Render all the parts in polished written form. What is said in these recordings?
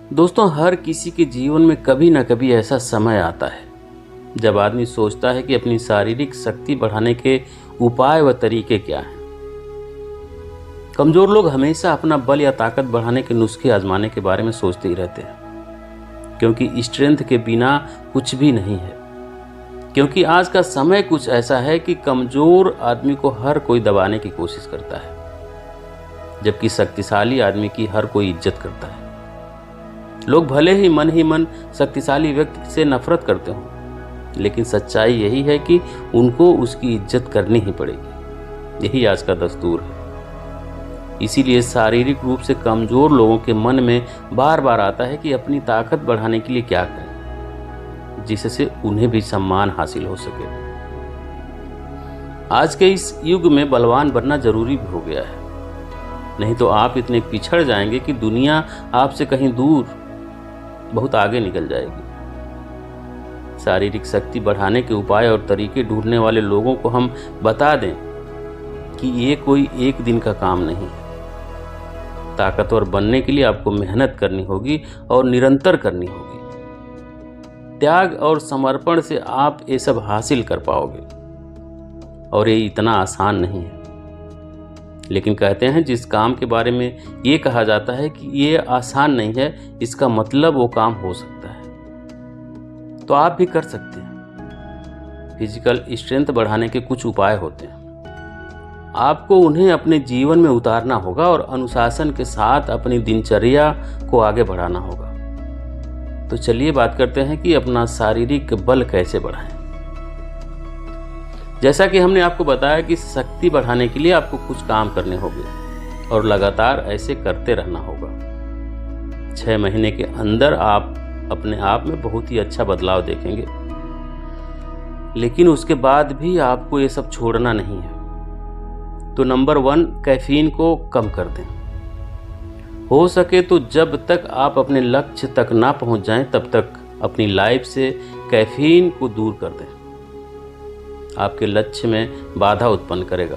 दोस्तों, हर किसी के जीवन में कभी ना कभी ऐसा समय आता है जब आदमी सोचता है कि अपनी शारीरिक शक्ति बढ़ाने के उपाय व तरीके क्या हैं। कमजोर लोग हमेशा अपना बल या ताकत बढ़ाने के नुस्खे आजमाने के बारे में सोचते ही रहते हैं, क्योंकि स्ट्रेंथ के बिना कुछ भी नहीं है। क्योंकि आज का समय कुछ ऐसा है कि कमजोर आदमी को हर कोई दबाने की कोशिश करता है, जबकि शक्तिशाली आदमी की हर कोई इज्जत करता है। लोग भले ही मन शक्तिशाली व्यक्ति से नफरत करते हों, लेकिन सच्चाई यही है कि उनको उसकी इज्जत करनी ही पड़ेगी। यही आज का दस्तूर है। इसीलिए शारीरिक रूप से कमजोर लोगों के मन में बार बार आता है कि अपनी ताकत बढ़ाने के लिए क्या करें, जिससे उन्हें भी सम्मान हासिल हो सके। आज के इस युग में बलवान बनना जरूरी भी हो गया है, नहीं तो आप इतने पिछड़ जाएंगे कि दुनिया आपसे कहीं दूर बहुत आगे निकल जाएगी। शारीरिक शक्ति बढ़ाने के उपाय और तरीके ढूंढने वाले लोगों को हम बता दें कि ये कोई एक दिन का काम नहीं है। ताकतवर बनने के लिए आपको मेहनत करनी होगी और निरंतर करनी होगी। त्याग और समर्पण से आप ये सब हासिल कर पाओगे, और ये इतना आसान नहीं है। लेकिन कहते हैं जिस काम के बारे में ये कहा जाता है कि ये आसान नहीं है, इसका मतलब वो काम हो सकता है। तो आप भी कर सकते हैं। फिजिकल स्ट्रेंथ बढ़ाने के कुछ उपाय होते हैं, आपको उन्हें अपने जीवन में उतारना होगा और अनुशासन के साथ अपनी दिनचर्या को आगे बढ़ाना होगा। तो चलिए बात करते हैं कि अपना शारीरिक बल कैसे बढ़ाएं। जैसा कि हमने आपको बताया कि शक्ति बढ़ाने के लिए आपको कुछ काम करने होंगे और लगातार ऐसे करते रहना होगा। 6 महीने के अंदर आप अपने आप में बहुत ही अच्छा बदलाव देखेंगे, लेकिन उसके बाद भी आपको ये सब छोड़ना नहीं है। तो नंबर 1, कैफीन को कम कर दें। हो सके तो जब तक आप अपने लक्ष्य तक ना पहुंच जाएं, तब तक अपनी लाइफ से कैफीन को दूर कर दें। आपके लक्ष्य में बाधा उत्पन्न करेगा।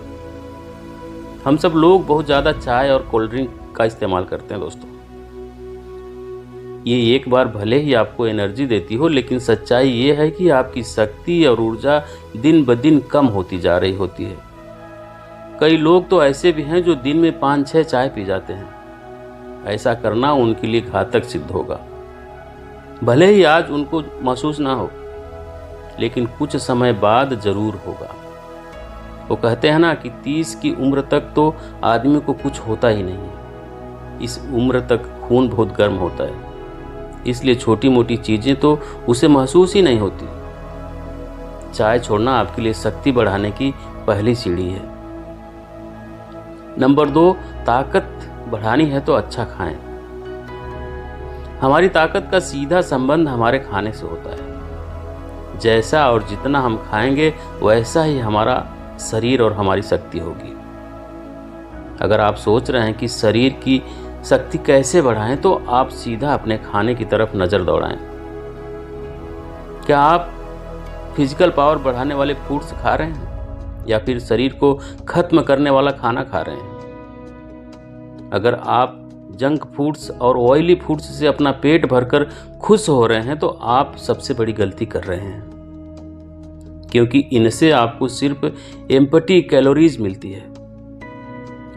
हम सब लोग बहुत ज़्यादा चाय और कोल्ड ड्रिंक का इस्तेमाल करते हैं दोस्तों। ये एक बार भले ही आपको एनर्जी देती हो, लेकिन सच्चाई ये है कि आपकी शक्ति और ऊर्जा दिन ब दिन कम होती जा रही होती है। कई लोग तो ऐसे भी हैं जो दिन में 5-6 चाय पी जाते हैं। ऐसा करना उनके लिए घातक सिद्ध होगा। भले ही आज उनको महसूस ना हो, लेकिन कुछ समय बाद जरूर होगा। वो कहते हैं ना कि 30 की उम्र तक तो आदमी को कुछ होता ही नहीं है। इस उम्र तक खून बहुत गर्म होता है, इसलिए छोटी मोटी चीजें तो उसे महसूस ही नहीं होती। चाय छोड़ना आपके लिए शक्ति बढ़ाने की पहली सीढ़ी है। नंबर 2, ताकत बढ़ानी है तो अच्छा खाएं। हमारी ताकत का सीधा संबंध हमारे खाने से होता है। जैसा और जितना हम खाएंगे, वैसा ही हमारा शरीर और हमारी शक्ति होगी। अगर आप सोच रहे हैं कि शरीर की शक्ति कैसे बढ़ाएं, तो आप सीधा अपने खाने की तरफ नजर दौड़ाएं। क्या आप फिजिकल पावर बढ़ाने वाले फूड्स खा रहे हैं, या फिर शरीर को खत्म करने वाला खाना खा रहे हैं? अगर आप जंक फूड्स और ऑयली फूड्स से अपना पेट भरकर खुश हो रहे हैं, तो आप सबसे बड़ी गलती कर रहे हैं, क्योंकि इनसे आपको सिर्फ एम्प्टी कैलोरीज मिलती है।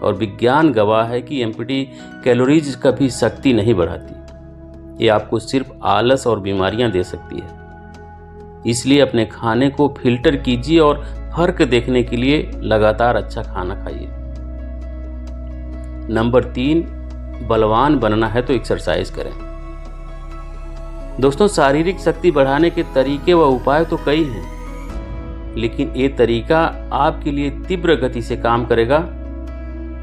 और विज्ञान गवाह है कि एम्प्टी कैलोरीज कभी शक्ति नहीं बढ़ाती। ये आपको सिर्फ आलस और बीमारियां दे सकती है। इसलिए अपने खाने को फिल्टर कीजिए और फर्क देखने के लिए लगातार अच्छा खाना खाइए। नंबर 3, बलवान बनना है तो एक्सरसाइज करें। दोस्तों, शारीरिक शक्ति बढ़ाने के तरीके व उपाय तो कई हैं, लेकिन ये तरीका आपके लिए तीव्र गति से काम करेगा।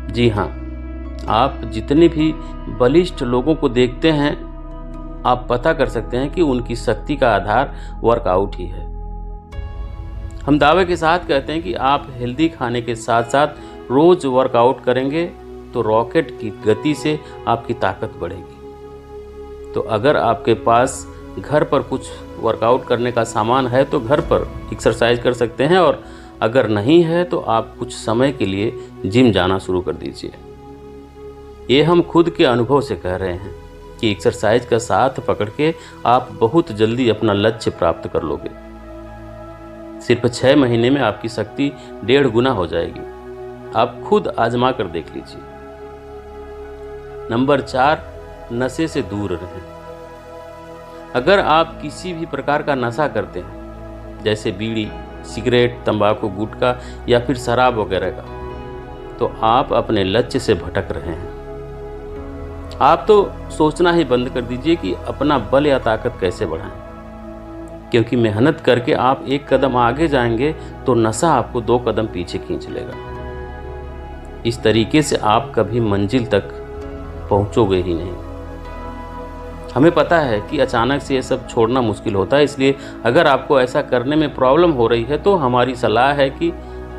जी हाँ, आप जितने भी बलिष्ठ लोगों को देखते हैं, आप पता कर सकते हैं कि उनकी शक्ति का आधार वर्कआउट ही है। हम दावे के साथ कहते हैं कि आप हेल्दी खाने के साथ साथ रोज वर्कआउट करेंगे तो रॉकेट की गति से आपकी ताकत बढ़ेगी। तो अगर आपके पास घर पर कुछ वर्कआउट करने का सामान है तो घर पर एक्सरसाइज कर सकते हैं, और अगर नहीं है तो आप कुछ समय के लिए जिम जाना शुरू कर दीजिए। ये हम खुद के अनुभव से कह रहे हैं, कि एक्सरसाइज का साथ पकड़ के आप बहुत जल्दी अपना लक्ष्य प्राप्त कर लोगे। सिर्फ 6 महीने में आपकी शक्ति 1.5 गुना हो जाएगी। आप खुद आजमा कर देख लीजिए। नंबर 4, नशे से दूर रहें। अगर आप किसी भी प्रकार का नशा करते हैं, जैसे बीड़ी, सिगरेट, तंबाकू, गुटखा या फिर शराब वगैरह का, तो आप अपने लक्ष्य से भटक रहे हैं। आप तो सोचना ही बंद कर दीजिए कि अपना बल या ताकत कैसे बढ़ाएं, क्योंकि मेहनत करके आप 1 कदम आगे जाएंगे तो नशा आपको 2 कदम पीछे खींच लेगा। इस तरीके से आप कभी मंजिल तक पहुंचोगे ही नहीं। हमें पता है कि अचानक से ये सब छोड़ना मुश्किल होता है, इसलिए अगर आपको ऐसा करने में प्रॉब्लम हो रही है तो हमारी सलाह है कि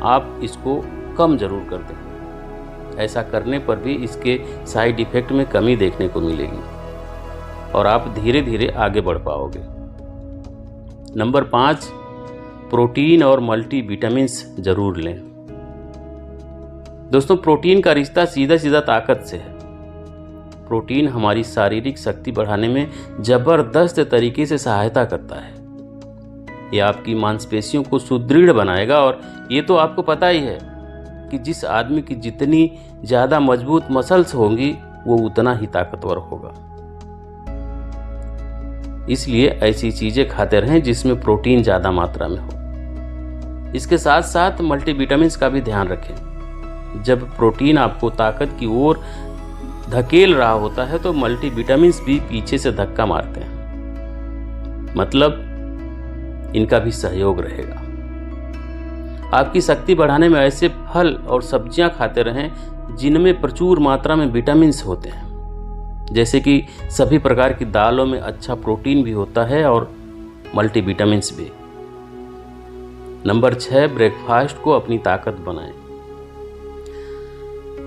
आप इसको कम जरूर कर दें। ऐसा करने पर भी इसके साइड इफ़ेक्ट में कमी देखने को मिलेगी और आप धीरे धीरे आगे बढ़ पाओगे। नंबर 5, प्रोटीन और मल्टीविटामिन्स जरूर लें। दोस्तों, प्रोटीन का रिश्ता सीधा सीधा ताकत से है। प्रोटीन हमारी शारीरिक शक्ति बढ़ाने में जबरदस्त तरीके से सहायता करता है। यह आपकी मांसपेशियों को सुदृढ़ बनाएगा और ये तो आपको पता ही है कि जिस आदमी की जितनी ज़्यादा मजबूत मसल्स होंगी वो उतना ही ताकतवर होगा। इसलिए ऐसी चीज़ें खाते रहें जिसमें प्रोटीन ज़्यादा मात्रा में हो। इसके साथ साथ मल्टीविटामिन्स का भी ध्यान रखें। जब प्रोटीन आपको ताकत की ओर धकेल रहा होता है तो मल्टीविटामिन्स भी पीछे से धक्का मारते हैं, मतलब इनका भी सहयोग रहेगा। आपकी शक्ति बढ़ाने में ऐसे फल और सब्जियां खाते रहें जिनमें प्रचुर मात्रा में विटामिन्स होते हैं, जैसे कि सभी प्रकार की दालों में अच्छा प्रोटीन भी होता है और मल्टीविटामिन्स भी। नंबर 6, ब्रेकफास्ट को अपनी ताकत बनाएं।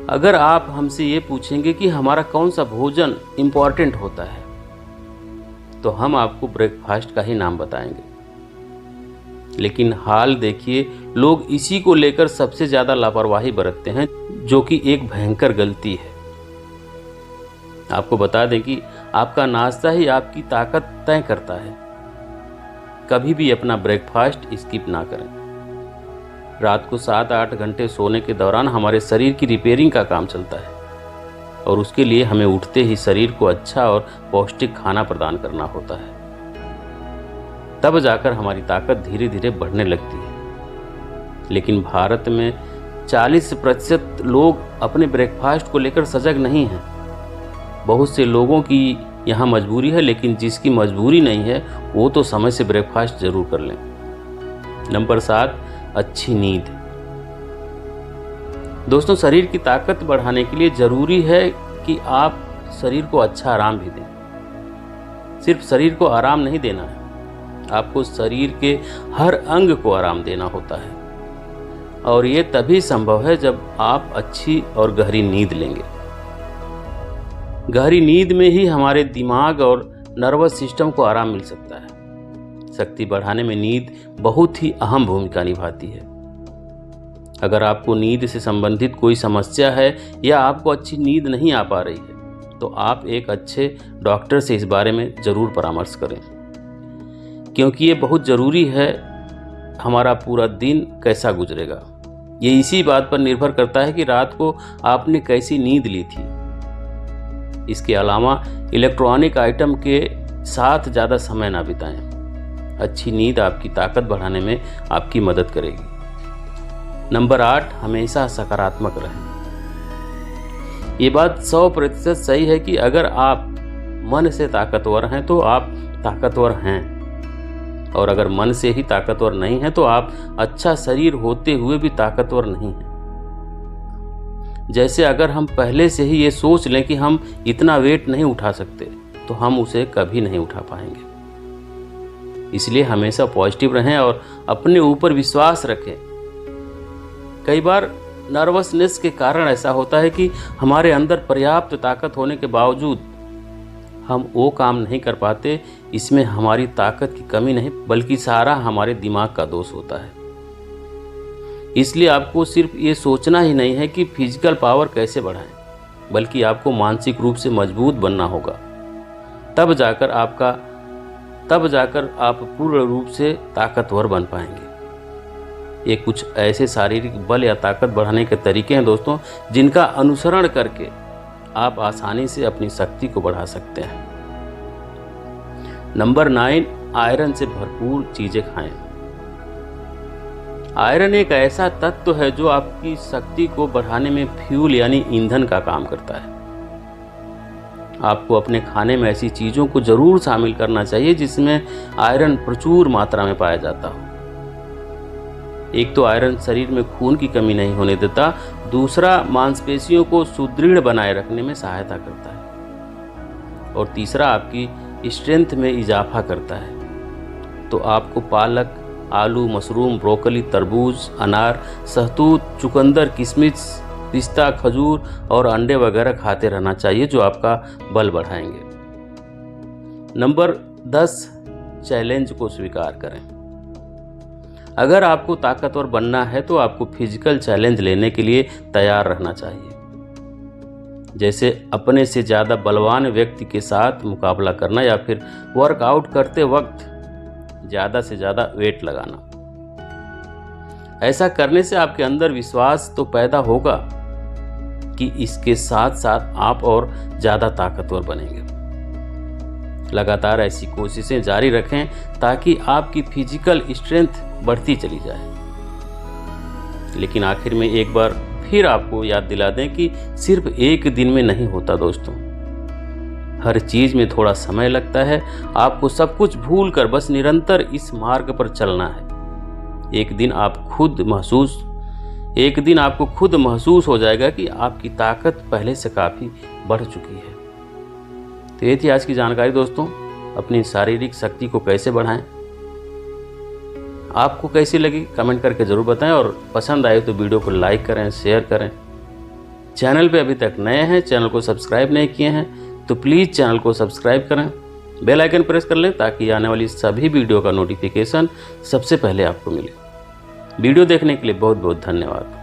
अगर आप हमसे ये पूछेंगे कि हमारा कौन सा भोजन इंपॉर्टेंट होता है, तो हम आपको ब्रेकफास्ट का ही नाम बताएंगे। लेकिन हाल देखिए, लोग इसी को लेकर सबसे ज़्यादा लापरवाही बरतते हैं, जो कि एक भयंकर गलती है। आपको बता दें कि आपका नाश्ता ही आपकी ताकत तय करता है। कभी भी अपना ब्रेकफास्ट स्किप ना करें। रात को 7-8 घंटे सोने के दौरान हमारे शरीर की रिपेयरिंग का काम चलता है और उसके लिए हमें उठते ही शरीर को अच्छा और पौष्टिक खाना प्रदान करना होता है। तब जाकर हमारी ताकत धीरे धीरे बढ़ने लगती है। लेकिन भारत में 40% लोग अपने ब्रेकफास्ट को लेकर सजग नहीं हैं। बहुत से लोगों की यहाँ मजबूरी है, लेकिन जिसकी मजबूरी नहीं है वो तो समय से ब्रेकफास्ट जरूर कर लें। नंबर 7, अच्छी नींद। दोस्तों, शरीर की ताकत बढ़ाने के लिए जरूरी है कि आप शरीर को अच्छा आराम भी दें। सिर्फ शरीर को आराम नहीं देना है, आपको शरीर के हर अंग को आराम देना होता है और ये तभी संभव है जब आप अच्छी और गहरी नींद लेंगे। गहरी नींद में ही हमारे दिमाग और नर्वस सिस्टम को आराम मिल सकता है। शक्ति बढ़ाने में नींद बहुत ही अहम भूमिका निभाती है। अगर आपको नींद से संबंधित कोई समस्या है या आपको अच्छी नींद नहीं आ पा रही है, तो आप एक अच्छे डॉक्टर से इस बारे में ज़रूर परामर्श करें, क्योंकि ये बहुत ज़रूरी है। हमारा पूरा दिन कैसा गुजरेगा ये इसी बात पर निर्भर करता है कि रात को आपने कैसी नींद ली थी। इसके अलावा इलेक्ट्रॉनिक आइटम के साथ ज़्यादा समय ना बिताएं। अच्छी नींद आपकी ताकत बढ़ाने में आपकी मदद करेगी। नंबर 8, हमेशा सकारात्मक रहें। ये बात 100% सही है कि अगर आप मन से ताकतवर हैं तो आप ताकतवर हैं, और अगर मन से ही ताकतवर नहीं है तो आप अच्छा शरीर होते हुए भी ताकतवर नहीं हैं। जैसे अगर हम पहले से ही ये सोच लें कि हम इतना वेट नहीं उठा सकते, तो हम उसे कभी नहीं उठा पाएंगे। इसलिए हमेशा पॉजिटिव रहें और अपने ऊपर विश्वास रखें। कई बार नर्वसनेस के कारण ऐसा होता है कि हमारे अंदर पर्याप्त ताकत होने के बावजूद हम वो काम नहीं कर पाते। इसमें हमारी ताकत की कमी नहीं, बल्कि सारा हमारे दिमाग का दोष होता है। इसलिए आपको सिर्फ ये सोचना ही नहीं है कि फिजिकल पावर कैसे बढ़ाएं, बल्कि आपको मानसिक रूप से मजबूत बनना होगा। तब जाकर आप पूर्ण रूप से ताकतवर बन पाएंगे। ये कुछ ऐसे शारीरिक बल या ताकत बढ़ाने के तरीके हैं दोस्तों, जिनका अनुसरण करके आप आसानी से अपनी शक्ति को बढ़ा सकते हैं। नंबर 9, आयरन से भरपूर चीजें खाएं। आयरन एक ऐसा तत्व है जो आपकी शक्ति को बढ़ाने में फ्यूल यानी ईंधन का काम करता है। आपको अपने खाने में ऐसी चीजों को जरूर शामिल करना चाहिए जिसमें आयरन प्रचुर मात्रा में पाया जाता हो। एक तो आयरन शरीर में खून की कमी नहीं होने देता, दूसरा मांसपेशियों को सुदृढ़ बनाए रखने में सहायता करता है, और तीसरा आपकी स्ट्रेंथ में इजाफा करता है। तो आपको पालक, आलू, मशरूम, ब्रोकली, तरबूज, अनार, सहतूत, चुकंदर, किशमिश, पिस्ता, खजूर और अंडे वगैरह खाते रहना चाहिए, जो आपका बल बढ़ाएंगे। नंबर 10, चैलेंज को स्वीकार करें। अगर आपको ताकतवर बनना है तो आपको फिजिकल चैलेंज लेने के लिए तैयार रहना चाहिए, जैसे अपने से ज़्यादा बलवान व्यक्ति के साथ मुकाबला करना या फिर वर्कआउट करते वक्त ज़्यादा से ज़्यादा वेट लगाना। ऐसा करने से आपके अंदर विश्वास तो पैदा होगा कि इसके साथ साथ आप और ज़्यादा ताकतवर बनेंगे। लगातार ऐसी कोशिशें जारी रखें ताकि आपकी फिजिकल स्ट्रेंथ बढ़ती चली जाए। लेकिन आखिर में एक बार फिर आपको याद दिला दें कि सिर्फ एक दिन में नहीं होता दोस्तों। हर चीज में थोड़ा समय लगता है। आपको सब कुछ भूलकर बस निरंतर इस मार्ग पर चलना है। एक दिन आपको खुद महसूस हो जाएगा कि आपकी ताकत पहले से काफी बढ़ चुकी है। तो ये थी आज की जानकारी दोस्तों, अपनी शारीरिक शक्ति को कैसे बढ़ाएं। आपको कैसी लगी कमेंट करके ज़रूर बताएं, और पसंद आए तो वीडियो को लाइक करें, शेयर करें। चैनल पे अभी तक नए हैं, चैनल को सब्सक्राइब नहीं किए हैं तो प्लीज़ चैनल को सब्सक्राइब करें, बेल आइकन प्रेस कर लें ताकि आने वाली सभी वीडियो का नोटिफिकेशन सबसे पहले आपको मिले। वीडियो देखने के लिए बहुत बहुत धन्यवाद।